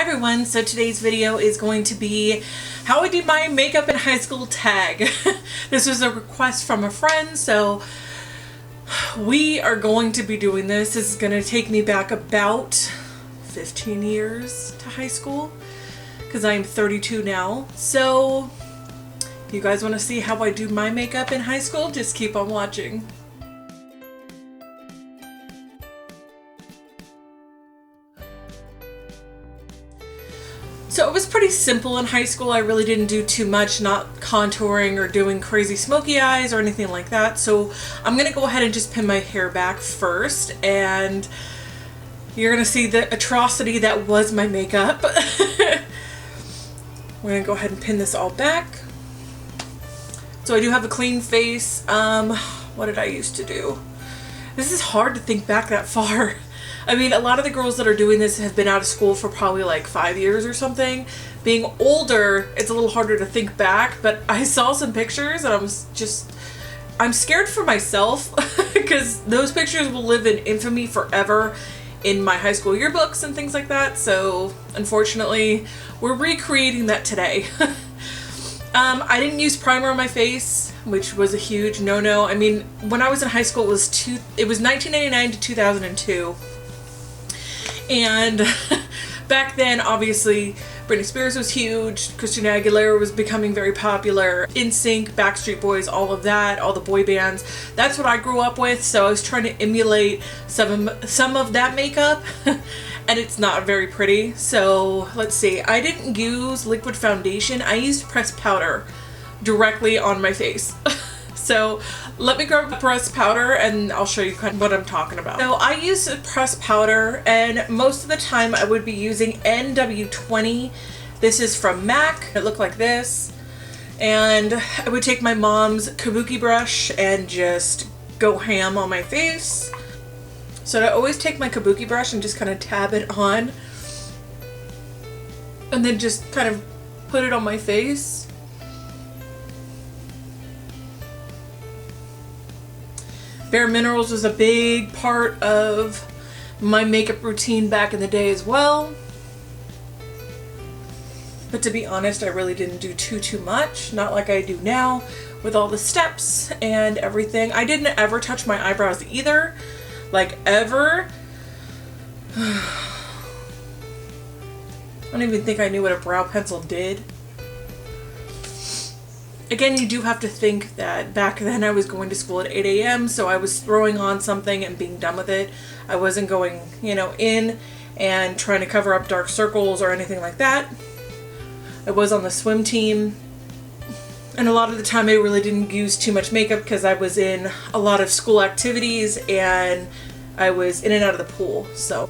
everyone, so today's video is going to be how I did my makeup in high school tag. This was a request from a friend, so we are going to be doing this. This is going to take me back about 15 years to high school because I'm 32 now. So if you guys want to see how I do my makeup in high school, just keep on watching. So it was pretty simple in high school. I really didn't do too much, not contouring or doing crazy smoky eyes or anything like that. So I'm going to go ahead and just pin my hair back first, and you're going to see the atrocity that was my makeup. We're going to go ahead and pin this all back. So I do have a clean face. What did I used to do? This is hard to think back that far. I mean, a lot of the girls that are doing this have been out of school for probably like 5 years or something. Being older, it's a little harder to think back, but I saw some pictures and I'm scared for myself because those pictures will live in infamy forever in my high school yearbooks and things like that. So unfortunately, we're recreating that today. I didn't use primer on my face, which was a huge no-no. I mean, when I was in high school, it was 1999 to 2002. And back then, obviously, Britney Spears was huge, Christina Aguilera was becoming very popular, NSYNC, Backstreet Boys, all of that, all the boy bands. That's what I grew up with, so I was trying to emulate some of that makeup, and it's not very pretty. So let's see, I didn't use liquid foundation, I used pressed powder directly on my face. So let me grab pressed powder and I'll show you kind of what I'm talking about. So I use pressed powder, and most of the time I would be using NW20. This is from MAC. It looked like this. And I would take my mom's kabuki brush and just go ham on my face. So I always take my kabuki brush and just kind of tab it on. And then just kind of put it on my face. Bare Minerals was a big part of my makeup routine back in the day as well. But to be honest, I really didn't do too much. Not like I do now with all the steps and everything. I didn't ever touch my eyebrows either. Like ever. I don't even think I knew what a brow pencil did. Again, you do have to think that back then I was going to school at 8 a.m. so I was throwing on something and being done with it. I wasn't going, in and trying to cover up dark circles or anything like that. I was on the swim team, and a lot of the time I really didn't use too much makeup because I was in a lot of school activities and I was in and out of the pool. So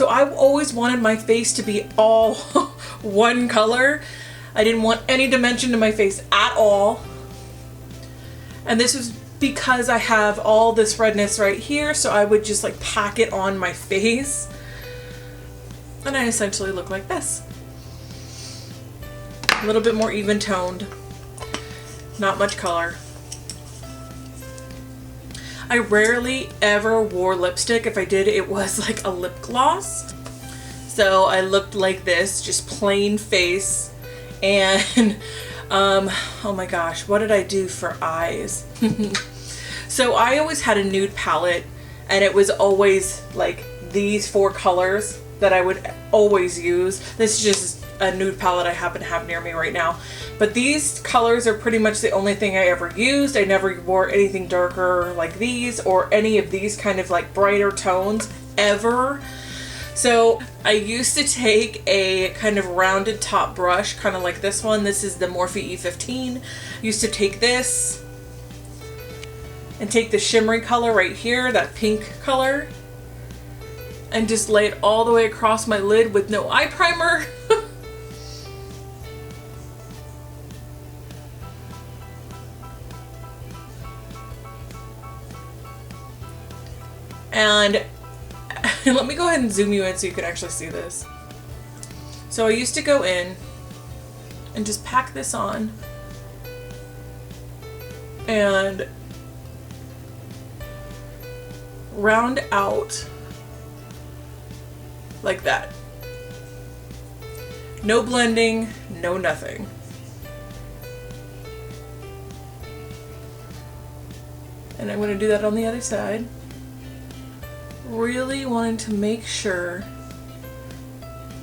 I always wanted my face to be all one color. I didn't want any dimension to my face at all. And this was because I have all this redness right here, so I would just like pack it on my face. And I essentially look like this. A little bit more even toned. Not much color. I rarely ever wore lipstick. If I did, it was like a lip gloss. So I looked like this, just plain face. And oh my gosh, what did I do for eyes? So I always had a nude palette, and it was always like these 4 colors that I would always use. This is just a nude palette I happen to have near me right now, but these colors are pretty much the only thing I ever used. I never wore anything darker like these or any of these kind of like brighter tones ever. So I used to take a kind of rounded top brush, kind of like this one. This is the Morphe E15. I used to take this and take the shimmery color right here, that pink color, and just lay it all the way across my lid with no eye primer. And let me go ahead and zoom you in so you can actually see this. So I used to go in and just pack this on and round out like that. No blending, no nothing. And I'm going to do that on the other side. Really wanting to make sure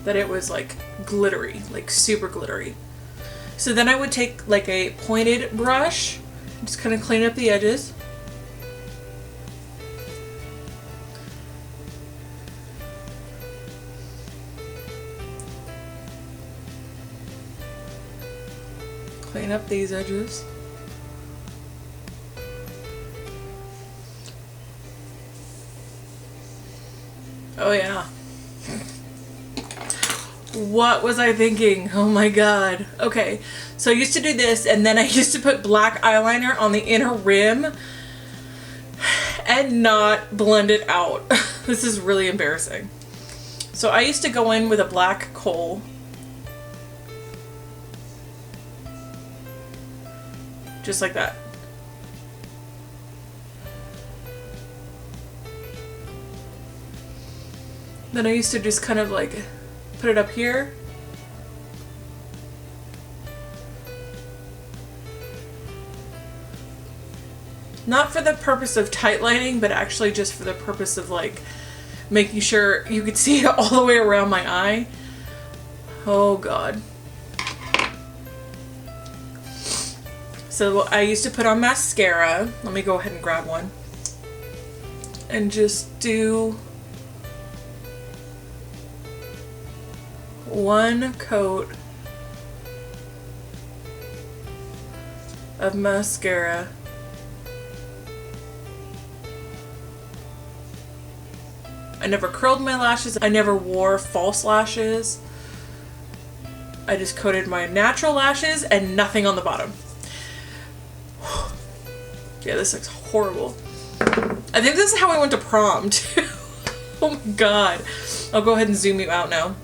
that it was like glittery, like super glittery. So then I would take like a pointed brush, just kind of clean up the edges. Clean up these edges. Oh yeah. What was I thinking? Oh my god. Okay, so I used to do this, and then I used to put black eyeliner on the inner rim and not blend it out. This is really embarrassing. So I used to go in with a black kohl. Just like that. Then I used to just kind of like put it up here. Not for the purpose of tight lining, but actually just for the purpose of like making sure you could see it all the way around my eye. Oh god. So I used to put on mascara. Let me go ahead and grab one. And just do one coat of mascara. I never curled my lashes. I never wore false lashes. I just coated my natural lashes and nothing on the bottom. Yeah, this looks horrible. I think this is how I went to prom too. Oh my god. I'll go ahead and zoom you out now.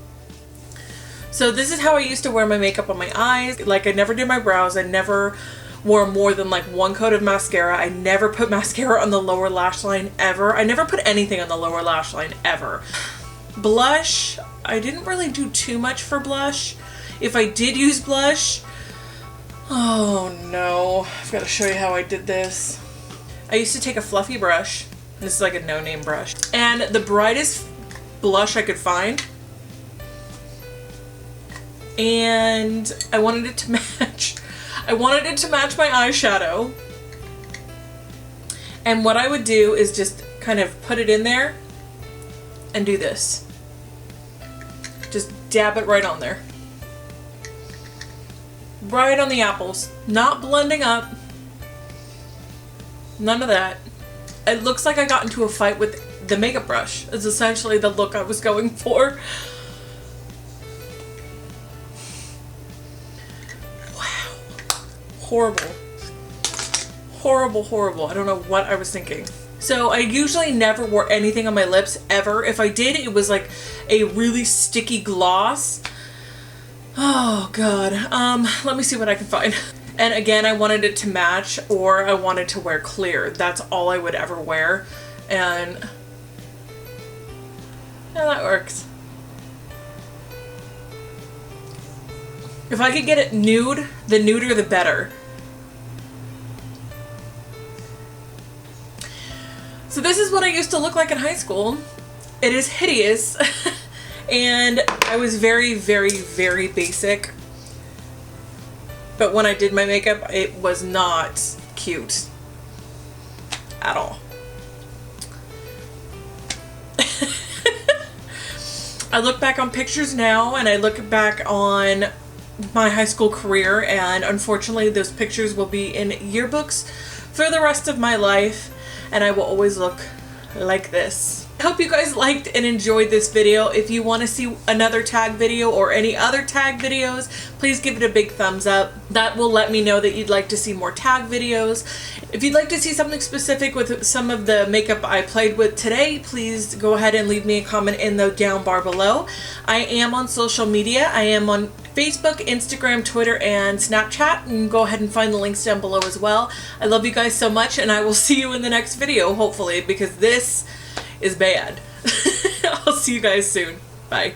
So this is how I used to wear my makeup on my eyes. Like, I never did my brows. I never wore more than like one coat of mascara. I never put mascara on the lower lash line ever. I never put anything on the lower lash line ever. Blush, I didn't really do too much for blush. If I did use blush, oh no, I've got to show you how I did this. I used to take a fluffy brush. This is like a no-name brush. And the brightest blush I could find. And I wanted it to match. I wanted it to match my eyeshadow. And what I would do is just kind of put it in there and do this. Just dab it right on there. Right on the apples. Not blending up. None of that. It looks like I got into a fight with the makeup brush. It's essentially the look I was going for. Horrible. Horrible, horrible. I don't know what I was thinking. So I usually never wore anything on my lips ever. If I did, it was like a really sticky gloss. Oh god. Let me see what I can find. And again, I wanted it to match, or I wanted to wear clear. That's all I would ever wear. And yeah, that works. If I could get it nude, the nuder the better. So this is what I used to look like in high school. It is hideous. And I was very, very, very basic. But when I did my makeup, it was not cute at all. I look back on pictures now, and I look back on my high school career, and unfortunately those pictures will be in yearbooks for the rest of my life, and I will always look like this. I hope you guys liked and enjoyed this video. If you want to see another tag video or any other tag videos, please give it a big thumbs up. That will let me know that you'd like to see more tag videos. If you'd like to see something specific with some of the makeup I played with today, please go ahead and leave me a comment in the down bar below. I am on social media. I am on Facebook, Instagram, Twitter, and Snapchat, and go ahead and find the links down below as well. I love you guys so much, and I will see you in the next video, hopefully, because this is bad. I'll see you guys soon. Bye.